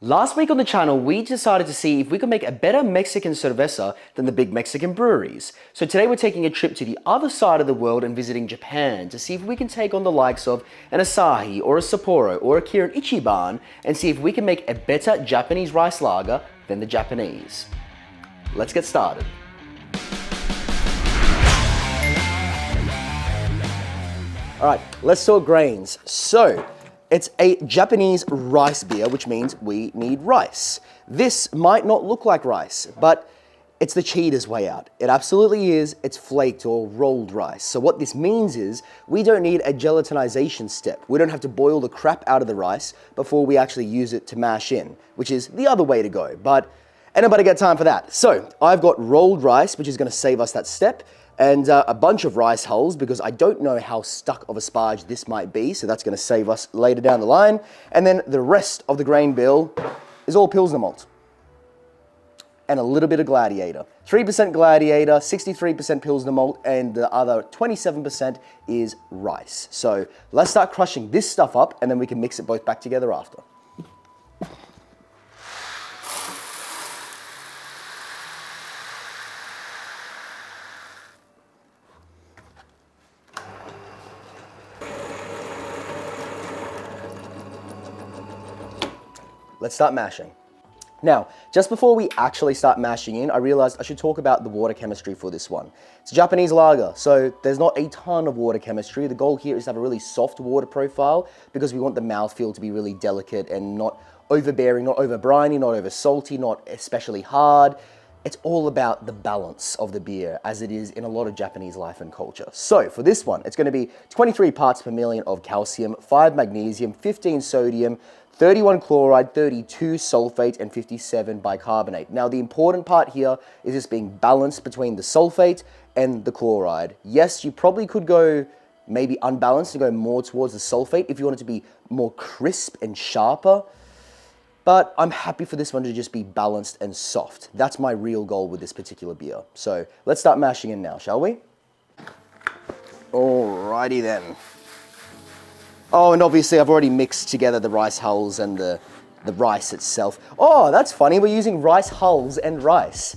Last week on the channel, we decided to see if we could make a better Mexican cerveza than the big Mexican breweries. So today we're taking a trip to the other side of the world and visiting Japan to see if we can take on the likes of an Asahi or a Sapporo or a Kirin Ichiban and see if we can make a better Japanese rice lager than the Japanese. Let's get started. All right, let's talk grains. So, it's a Japanese rice beer, which means we need rice. This might not look like rice, but it's the cheater's way out. It absolutely is. It's flaked or rolled rice. So what this means is we don't need a gelatinization step. We don't have to boil the crap out of the rice before we actually use it to mash in, which is the other way to go. But ain't nobody got time for that. So I've got rolled rice, which is going to save us that step, and a bunch of rice hulls because I don't know how stuck of a sparge this might be, so that's going to save us later down the line. And then the rest of the grain bill is all Pilsner malt and a little bit of Gladiator. 3% Gladiator, 63% Pilsner malt, and the other 27% is rice. So let's start crushing this stuff up and then we can mix it both back together after. Let's start mashing. Now, just before we actually start mashing in, I realized I should talk about the water chemistry for this one. It's a Japanese lager, so there's not a ton of water chemistry. The goal here is to have a really soft water profile because we want the mouthfeel to be really delicate and not overbearing, not over briny, not over salty, not especially hard. It's all about the balance of the beer, as it is in a lot of Japanese life and culture. So for this one, it's going to be 23 parts per million of calcium, 5 magnesium, 15 sodium, 31 chloride, 32 sulfate, and 57 bicarbonate. Now, the important part here is this being balanced between the sulfate and the chloride. Yes, you probably could go maybe unbalanced and go more towards the sulfate if you want it to be more crisp and sharper. But I'm happy for this one to just be balanced and soft. That's my real goal with this particular beer. So let's start mashing in now, shall we? Alrighty then. Oh, and obviously I've already mixed together the rice hulls and the rice itself. Oh, that's funny, we're using rice hulls and rice.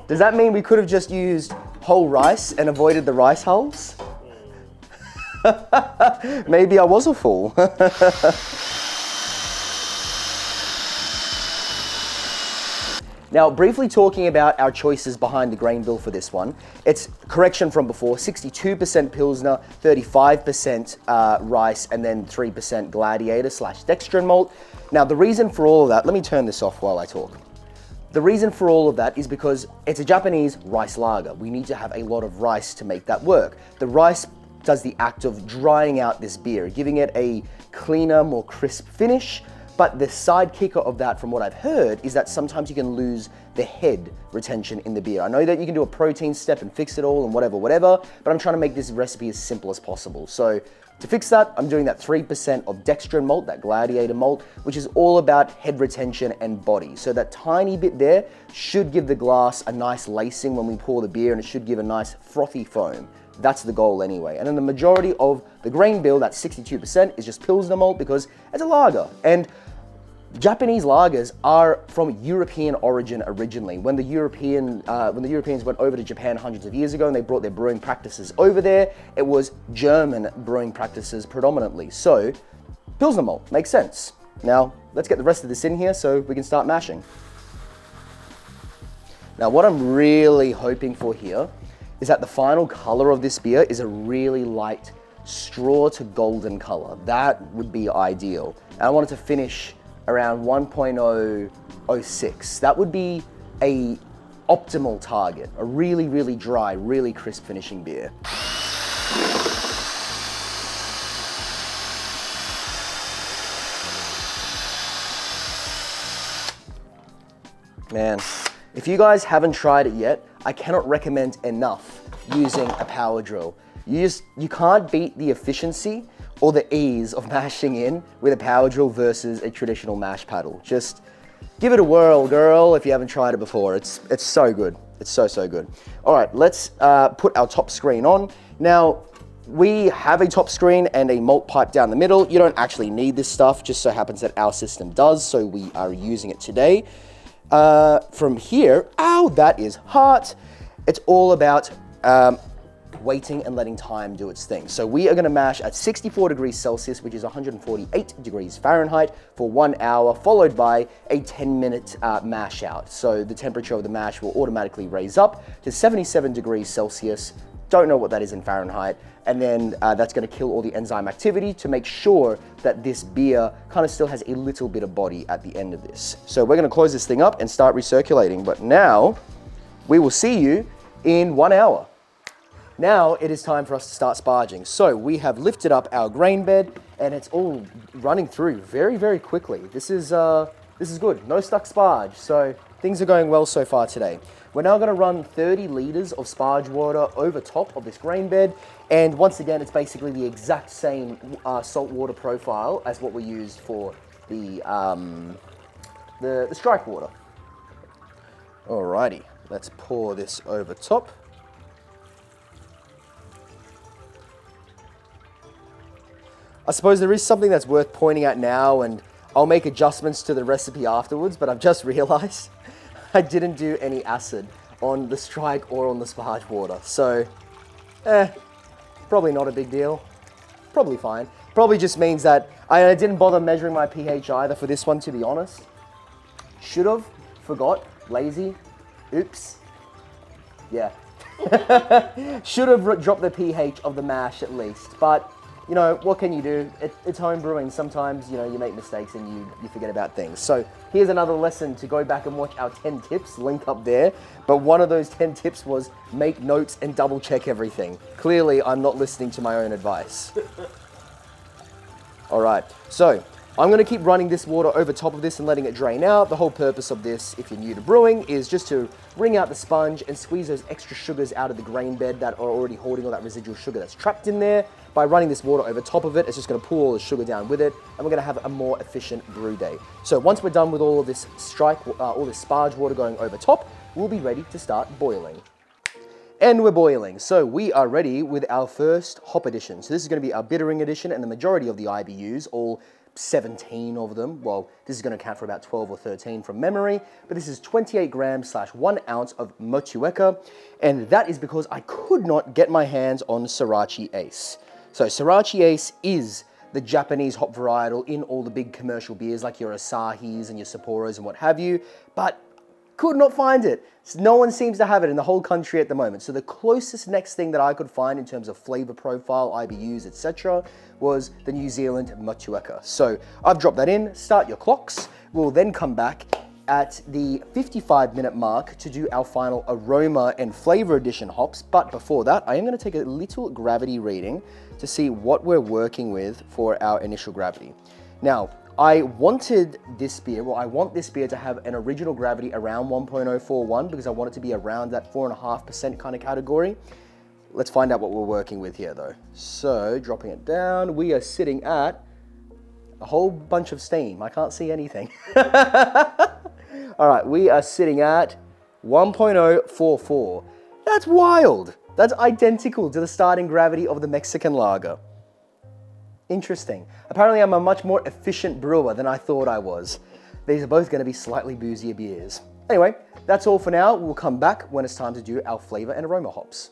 Does that mean we could have just used whole rice and avoided the rice hulls? Maybe I was a fool. Now, briefly talking about our choices behind the grain bill for this one, it's correction from before, 62% Pilsner, 35% rice, and then 3% Gladiator / dextrin malt. Now, the reason for all of that, let me turn this off while I talk. The reason for all of that is because it's a Japanese rice lager. We need to have a lot of rice to make that work. The rice does the act of drying out this beer, giving it a cleaner, more crisp finish. But the side kicker of that, from what I've heard, is that sometimes you can lose the head retention in the beer. I know that you can do a protein step and fix it all and whatever, but I'm trying to make this recipe as simple as possible. So to fix that, I'm doing that 3% of dextrin malt, that Gladiator malt, which is all about head retention and body. So that tiny bit there should give the glass a nice lacing when we pour the beer, and it should give a nice frothy foam. That's the goal anyway. And then the majority of the grain bill, that 62%, is just Pilsner malt because it's a lager. And Japanese lagers are from European origin originally. When the Europeans went over to Japan hundreds of years ago and they brought their brewing practices over there, it was German brewing practices predominantly. So Pilsner malt makes sense. Now let's get the rest of this in here so we can start mashing. Now what I'm really hoping for here is that the final color of this beer is a really light straw to golden color. That would be ideal. And I want it to finish around 1.006. That would be a optimal target, a really, really dry, really crisp finishing beer. Man, if you guys haven't tried it yet, I cannot recommend enough using a power drill. You can't beat the efficiency or the ease of mashing in with a power drill versus a traditional mash paddle. Just give it a whirl, girl, if you haven't tried it before. It's so good. It's so good. All right, let's put our top screen on. Now, We have a top screen and a malt pipe down the middle. You don't actually need this stuff, just so happens that our system does, so we are using it today. From here, ow, that is hot. It's all about waiting and letting time do its thing. So we are gonna mash at 64 degrees Celsius, which is 148 degrees Fahrenheit, for 1 hour, followed by a 10-minute mash out. So the temperature of the mash will automatically raise up to 77 degrees Celsius. Don't know what that is in Fahrenheit. And then that's gonna kill all the enzyme activity to make sure that this beer kind of still has a little bit of body at the end of this. So we're gonna close this thing up and start recirculating. But now, we will see you in 1 hour. Now it is time for us to start sparging. So we have lifted up our grain bed and it's all running through very, very quickly. This is good, no stuck sparge. So things are going well so far today. We're now gonna run 30 liters of sparge water over top of this grain bed. And once again, it's basically the exact same salt water profile as what we used for the strike water. Alrighty, let's pour this over top. I suppose there is something that's worth pointing out now, and I'll make adjustments to the recipe afterwards, but I've just realized I didn't do any acid on the strike or on the sparge water. So, probably not a big deal. Probably fine. Probably just means that I didn't bother measuring my pH either for this one, to be honest. Should've, forgot, lazy, oops. Yeah. Should've dropped the pH of the mash at least, but you know, what can you do? It's home brewing. Sometimes, you know, you make mistakes and you forget about things. So here's another lesson to go back and watch our 10 tips, link up there. But one of those 10 tips was make notes and double check everything. Clearly, I'm not listening to my own advice. All right, so I'm gonna keep running this water over top of this and letting it drain out. The whole purpose of this, if you're new to brewing, is just to wring out the sponge and squeeze those extra sugars out of the grain bed that are already holding all that residual sugar that's trapped in there. By running this water over top of it, it's just gonna pull all the sugar down with it, and we're gonna have a more efficient brew day. So once we're done with all of this all this sparge water going over top, we'll be ready to start boiling. And we're boiling, so we are ready with our first hop addition. So this is gonna be our bittering addition, and the majority of the IBUs, all 17 of them, well, this is gonna count for about 12 or 13 from memory, but this is 28 grams / 1 ounce of Motueka, and that is because I could not get my hands on Sorachi Ace. So Sorachi Ace is the Japanese hop varietal in all the big commercial beers like your Asahis and your Sapporos and what have you, but could not find it. No one seems to have it in the whole country at the moment. So the closest next thing that I could find in terms of flavor profile, IBUs, etc., was the New Zealand Motueka. So I've dropped that in, start your clocks. We'll then come back at the 55-minute mark to do our final aroma and flavor addition hops. But before that, I am gonna take a little gravity reading to see what we're working with for our initial gravity. Now, I wanted this beer, well, I want this beer to have an original gravity around 1.041 because I want it to be around that 4.5% kind of category. Let's find out what we're working with here though. So, dropping it down, we are sitting at a whole bunch of steam. I can't see anything. All right, we are sitting at 1.044. That's wild. That's identical to the starting gravity of the Mexican lager. Interesting. Apparently I'm a much more efficient brewer than I thought I was. These are both going to be slightly boozier beers. Anyway, that's all for now. We'll come back when it's time to do our flavor and aroma hops.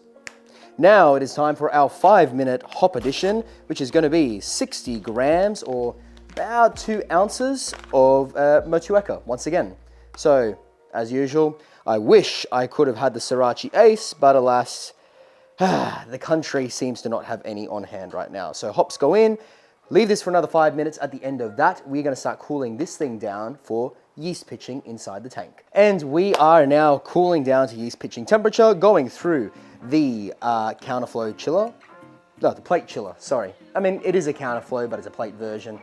Now it is time for our 5-minute hop addition, which is going to be 60 grams or about 2 ounces of Motueka once again. So, as usual, I wish I could have had the Sorachi Ace, but alas, the country seems to not have any on hand right now. So hops go in, leave this for another 5 minutes. At the end of that, we're gonna start cooling this thing down for yeast pitching inside the tank. And we are now cooling down to yeast pitching temperature, going through the counterflow chiller. No, the plate chiller, sorry. I mean, it is a counterflow, but it's a plate version.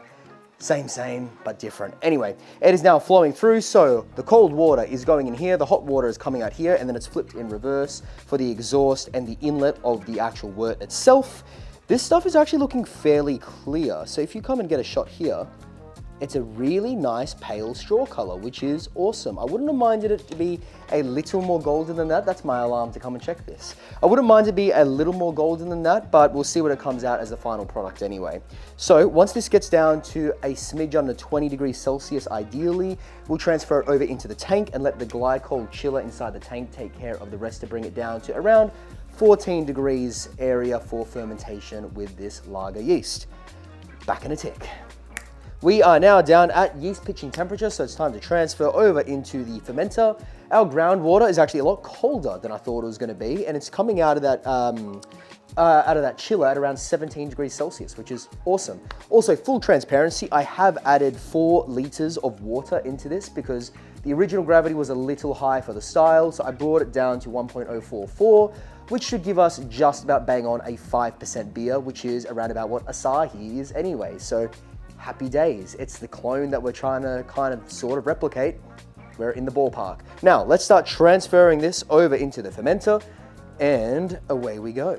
Same, but different. Anyway, it is now flowing through, so the cold water is going in here, the hot water is coming out here, and then it's flipped in reverse for the exhaust and the inlet of the actual wort itself. This stuff is actually looking fairly clear, so if you come and get a shot here, It's a really nice pale straw color, which is awesome. I wouldn't have minded it to be a little more golden than that. That's my alarm to come and check this. I wouldn't mind it be a little more golden than that, but we'll see what it comes out as the final product anyway. So once this gets down to a smidge under 20 degrees Celsius, ideally, we'll transfer it over into the tank and let the glycol chiller inside the tank take care of the rest to bring it down to around 14 degrees area for fermentation with this lager yeast. Back in a tick. We are now down at yeast pitching temperature, so it's time to transfer over into the fermenter. Our groundwater is actually a lot colder than I thought it was going to be, and it's coming out of that chiller at around 17 degrees Celsius, which is awesome. Also, full transparency, I have added 4 liters of water into this because the original gravity was a little high for the style, so I brought it down to 1.044, which should give us just about bang on a 5% beer, which is around about what Asahi is anyway. So happy days. It's the clone that we're trying to kind of sort of replicate. We're in the ballpark. Now, let's start transferring this over into the fermenter, and away we go.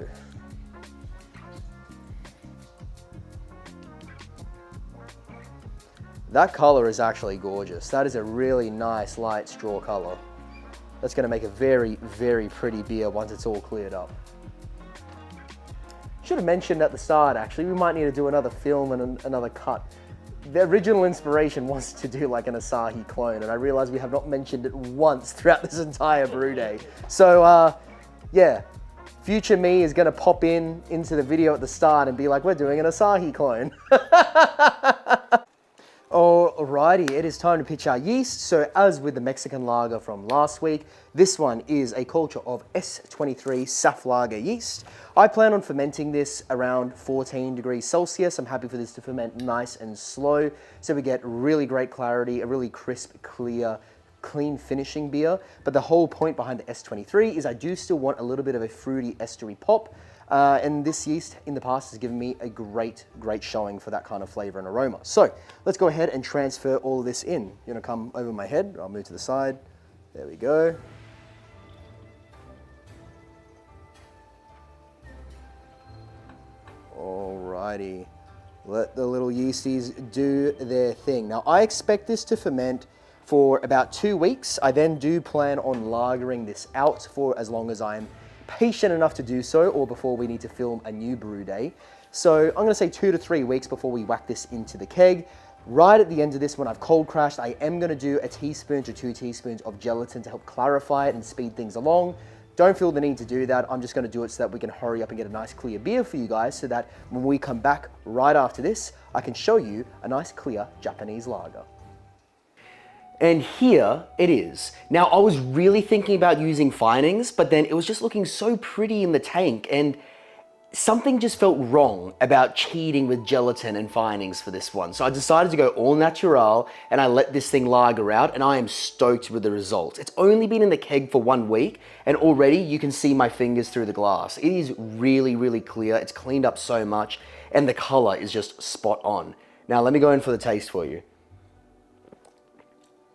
That color is actually gorgeous. That is a really nice light straw color. That's gonna make a very, very pretty beer once it's all cleared up. Should have mentioned at the start, actually, we might need to do another film and another cut. The original inspiration was to do like an Asahi clone, and I realized we have not mentioned it once throughout this entire brew day. So, yeah, future me is gonna pop into the video at the start and be like, we're doing an Asahi clone. Alrighty, it is time to pitch our yeast. So as with the Mexican lager from last week, this one is a culture of S23 SAF lager yeast. I plan on fermenting this around 14 degrees Celsius. I'm happy for this to ferment nice and slow so we get really great clarity, a really crisp, clear, clean finishing beer. But the whole point behind the S23 is I do still want a little bit of a fruity estery pop. And this yeast in the past has given me a great showing for that kind of flavor and aroma. So let's go ahead and transfer all of this in. You're gonna come over my head, I'll move to the side. There we go. Alrighty, let the little yeasties do their thing. Now I expect this to ferment for about 2 weeks. I then do plan on lagering this out for as long as I'm patient enough to do so, or before we need to film a new brew day. So I'm gonna say 2 to 3 weeks before we whack this into the keg. Right at the end of this, when I've cold crashed, I am gonna do a teaspoon to 2 teaspoons of gelatin to help clarify it and speed things along. Don't feel the need to do that. I'm just gonna do it so that we can hurry up and get a nice clear beer for you guys, so that when we come back right after this, I can show you a nice clear Japanese lager. And here it is. Now, I was really thinking about using finings, but then it was just looking so pretty in the tank, and something just felt wrong about cheating with gelatin and finings for this one. So I decided to go all natural, and I let this thing lager out, and I am stoked with the results. It's only been in the keg for 1 week, and already you can see my fingers through the glass. It is really clear. It's cleaned up so much, and the color is just spot on. Now, let me go in for the taste for you.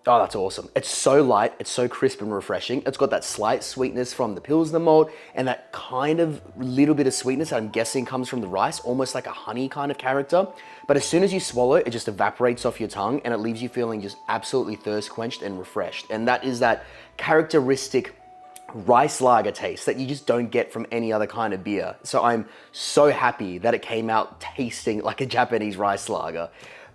Oh, that's awesome. It's so light, it's so crisp and refreshing. It's got that slight sweetness from the Pilsner malt and that kind of little bit of sweetness that I'm guessing comes from the rice, almost like a honey kind of character. But as soon as you swallow it, it just evaporates off your tongue and it leaves you feeling just absolutely thirst quenched and refreshed. And that is that characteristic rice lager taste that you just don't get from any other kind of beer. So I'm so happy that it came out tasting like a Japanese rice lager.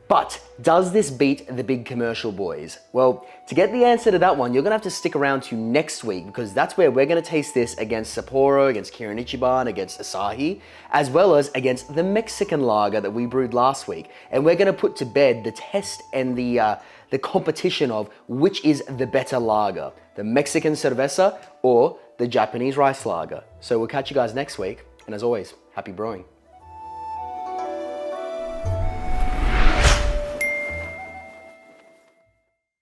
But does this beat the big commercial boys? Well, to get the answer to that one, you're gonna have to stick around to next week, because that's where we're gonna taste this against Sapporo, against Kirin Ichiban, against Asahi, as well as against the Mexican lager that we brewed last week. And we're gonna put to bed the test and the competition of which is the better lager, the Mexican cerveza or the Japanese rice lager. So we'll catch you guys next week. And as always, happy brewing.